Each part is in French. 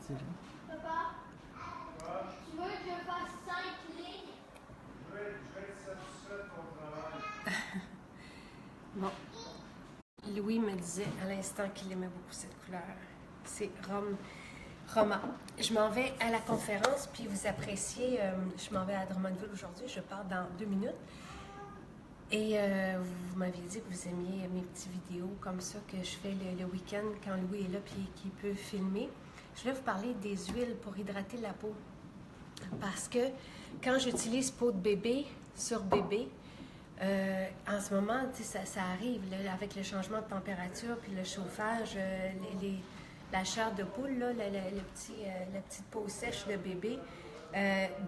tirer. Papa, tu veux que je fasse 5 lignes? Je vais être satisfait de ton travail. Bon. Louis me disait à l'instant qu'il aimait beaucoup cette couleur. C'est Roma. Je m'en vais à la conférence, puis vous appréciez, je m'en vais à Drummondville aujourd'hui, je pars dans 2 minutes. Et vous m'aviez dit que vous aimiez mes petites vidéos comme ça que je fais le week-end quand Louis est là puis qu'il peut filmer. Je voulais vous parler des huiles pour hydrater la peau. Parce que quand j'utilise peau de bébé sur bébé, en ce moment, ça arrive là, avec le changement de température puis le chauffage, la chair de poule, là, la petite peau sèche de bébé.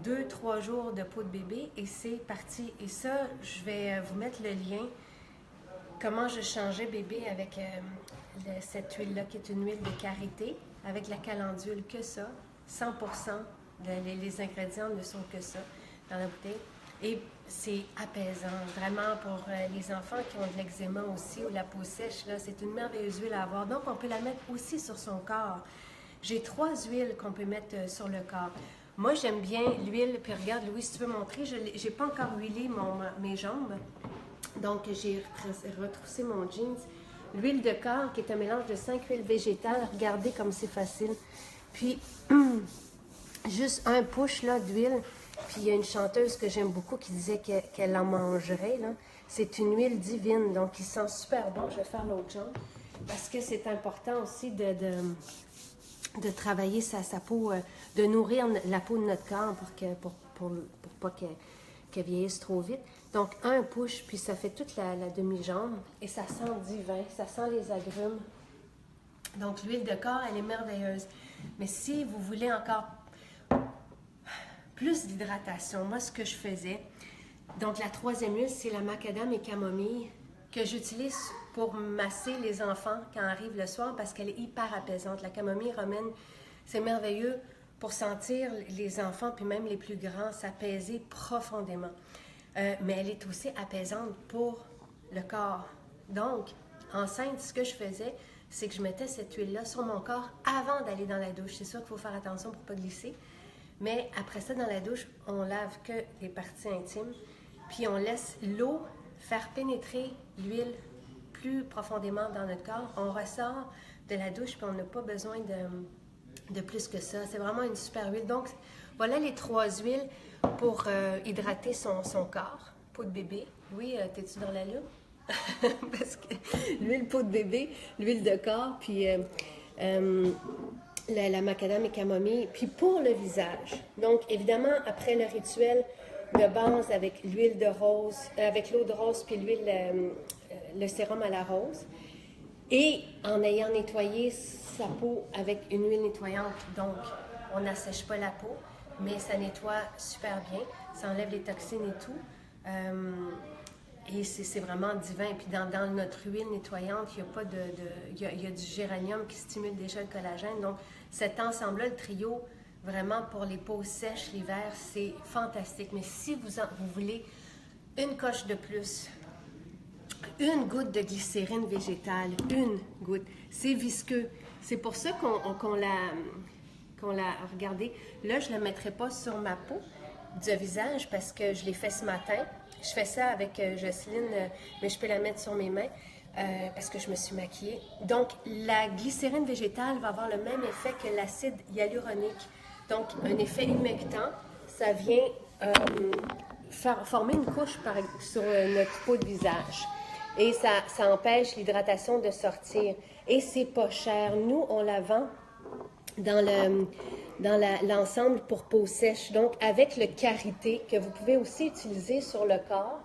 2-3 jours de peau de bébé et c'est parti. Et ça, je vais vous mettre le lien. Comment je changeais bébé avec cette huile-là, qui est une huile de karité, avec la calendule, que ça. 100%, les ingrédients ne sont que ça dans la bouteille. Et c'est apaisant, vraiment pour les enfants qui ont de l'eczéma aussi ou la peau sèche, là, c'est une merveilleuse huile à avoir. Donc, on peut la mettre aussi sur son corps. J'ai 3 huiles qu'on peut mettre sur le corps. Moi, j'aime bien l'huile, puis regarde, Louis, si tu veux montrer, je n'ai pas encore huilé mes jambes, donc j'ai retroussé mon jeans. L'huile de corps, qui est un mélange de 5 huiles végétales, regardez comme c'est facile. Puis, juste un push là, d'huile, puis il y a une chanteuse que j'aime beaucoup qui disait qu'elle en mangerait, là. C'est une huile divine, donc il sent super bon. Je vais faire l'autre jambe, parce que c'est important aussi de travailler sa peau, de nourrir la peau de notre corps pour pas qu'elle vieillisse trop vite. Donc, un push, puis ça fait toute la demi-jambe, et ça sent divin, ça sent les agrumes. Donc, l'huile de corps, elle est merveilleuse. Mais si vous voulez encore plus d'hydratation, moi, ce que je faisais, donc la 3e huile, c'est la macadam et camomille, que j'utilise pour masser les enfants quand arrivent le soir parce qu'elle est hyper apaisante. La camomille romaine, c'est merveilleux pour sentir les enfants, puis même les plus grands, s'apaiser profondément. Mais elle est aussi apaisante pour le corps. Donc, enceinte, ce que je faisais, c'est que je mettais cette huile-là sur mon corps avant d'aller dans la douche. C'est sûr qu'il faut faire attention pour ne pas glisser. Mais après ça, dans la douche, on lave que les parties intimes, puis on laisse l'eau faire pénétrer l'huile plus profondément dans notre corps. On ressort de la douche, puis on n'a pas besoin de plus que ça. C'est vraiment une super huile. Donc, voilà les 3 huiles pour hydrater son corps. Peau de bébé. Louis, t'es-tu dans la lune? Parce que l'huile peau de bébé, l'huile de corps, puis la macadam et camomille. Puis pour le visage. Donc, évidemment, après le rituel de base avec l'huile de rose, avec l'eau de rose, puis l'huile, le sérum à la rose. Et en ayant nettoyé sa peau avec une huile nettoyante, donc on n'assèche pas la peau, mais ça nettoie super bien, ça enlève les toxines et tout. Et c'est vraiment divin. Puis dans notre huile nettoyante, il y a du géranium qui stimule déjà le collagène. Donc cet ensemble-là, le trio, vraiment pour les peaux sèches l'hiver, c'est fantastique. Mais si vous voulez une coche de plus, une goutte de glycérine végétale, une goutte, c'est visqueux. C'est pour ça qu'on l'a regardé. Là, je ne la mettrai pas sur ma peau du visage parce que je l'ai fait ce matin. Je fais ça avec Jocelyne, mais je peux la mettre sur mes mains parce que je me suis maquillée. Donc, la glycérine végétale va avoir le même effet que l'acide hyaluronique. Donc, un effet humectant, ça vient former une couche sur notre peau de visage. Et ça empêche l'hydratation de sortir. Et c'est pas cher. Nous, on la vend dans l'ensemble pour peau sèche. Donc, avec le karité, que vous pouvez aussi utiliser sur le corps,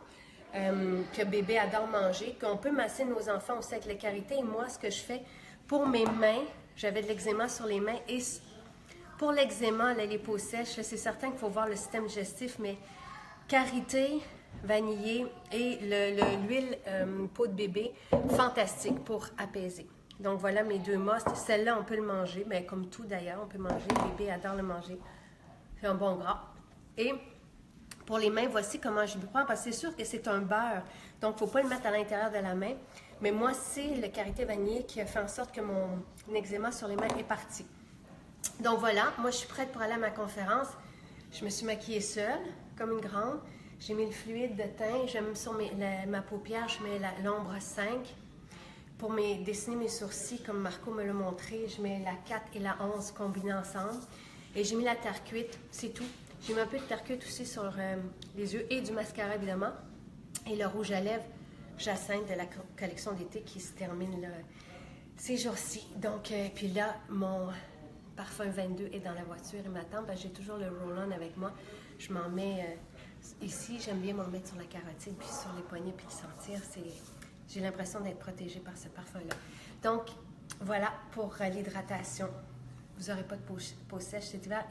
que bébé adore manger, qu'on peut masser nos enfants aussi avec le karité. Et moi, ce que je fais pour mes mains, j'avais de l'eczéma sur les mains. Et pour l'eczéma, les peaux sèches, c'est certain qu'il faut voir le système digestif, mais karité, vanillé et l'huile peau de bébé, fantastique pour apaiser. Donc voilà mes 2 musts. Celle-là, on peut le manger, mais comme tout d'ailleurs, on peut manger. Bébé adore le manger. C'est un bon gras. Et pour les mains, voici comment je le prends, parce que c'est sûr que c'est un beurre, donc il ne faut pas le mettre à l'intérieur de la main. Mais moi, c'est le karité vanillé qui a fait en sorte que mon eczéma sur les mains est parti. Donc voilà, moi je suis prête pour aller à ma conférence. Je me suis maquillée seule, comme une grande. J'ai mis le fluide de teint. Je mets sur ma paupière, je mets l'ombre 5. Pour dessiner mes sourcils, comme Marco me l'a montré, je mets la 4 et la 11 combinées ensemble. Et j'ai mis la terre cuite, c'est tout. J'ai mis un peu de terre cuite aussi sur les yeux et du mascara évidemment. Et le rouge à lèvres Jacinthe de la collection d'été qui se termine là, ces jours-ci. Donc, puis là, mon parfum 22 est dans la voiture, il m'attend. J'ai toujours le roll-on avec moi. Je m'en mets ici, j'aime bien m'en mettre sur la carotide, puis sur les poignets, puis le sentir. J'ai l'impression d'être protégée par ce parfum-là. Donc, voilà pour l'hydratation. Vous n'aurez pas de peau sèche cet hiver.